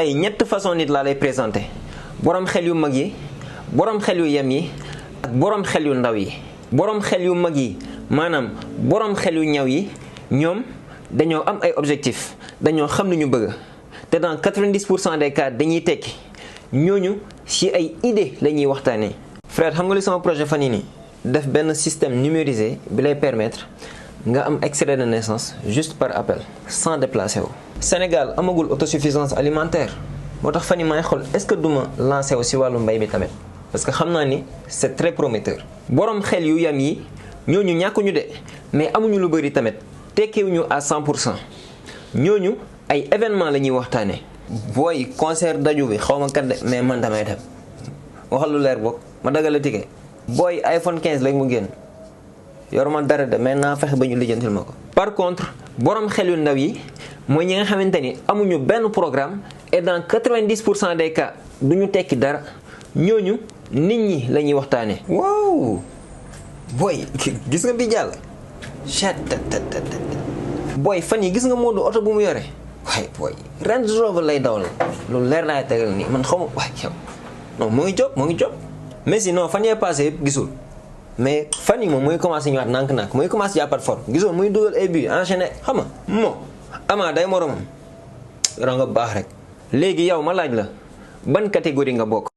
tey ñett façon nit laa lay présenté borom xel yu mag yi borom xel yu yem yi ak borom xel yu ndaw yi. borom xel yu mag yi maanaam borom xel yu ñaw yi ñoom dañoo am ay objectifs dañoo xam lu ñu bëgg te dans 90% des cas dañuy tekki ñooñu ci ay idées la ñuy waxtaanee. frère xam nga li sama projet fan yii nii def benn système numérisé bi lay permettre nga am extrait de naissance juste par appel sans déplacer wu. Sénégal amagul autosuffisance alimentaire moo tax fan yii may xool est-ce que duma lancer wu ci wàllu mbay mi tamit parce que xam naa ni c'est très prometteur. borom xel yu yam yi ñooñu ñàkkuñu de mais amuñu lu bëri tamit tekkiwuñu à 100% ñooñu ay événement la ñuy waxtaanee. booy concert daju bi xaw ma kat de mais man damay dem waxal lu leer boog ma dagal la ticket. booy iPhone 15 lañ mu génn yoruma dara de mais naa fexe ba ñu lijjantil ma ko. par contre borom xel yu ndaw yi mooy ñi nga xamante ni amuñu benn programme et dans 90% des cas duñu tekki dara ñooñu nit ñi la ñuy waxtaanee. waaw booy gis nga bi jàll. booy fan yi gis nga Modou oto bu mu yore waaye booy Range Rover lay dawal loolu leer naa tegal nii man xaw ma waay yow non moo ngi job mais sinon fan yee passé yëpp gisul mais fan yi moom muy commencé ñëwaat nànk-nànk muy commencé jàppat forme gisul muy dugal ay buts enchaîné xam nga moo ama day moromam yoro nga baax rek. léegi yow ma laaj la ban catégorie nga bokk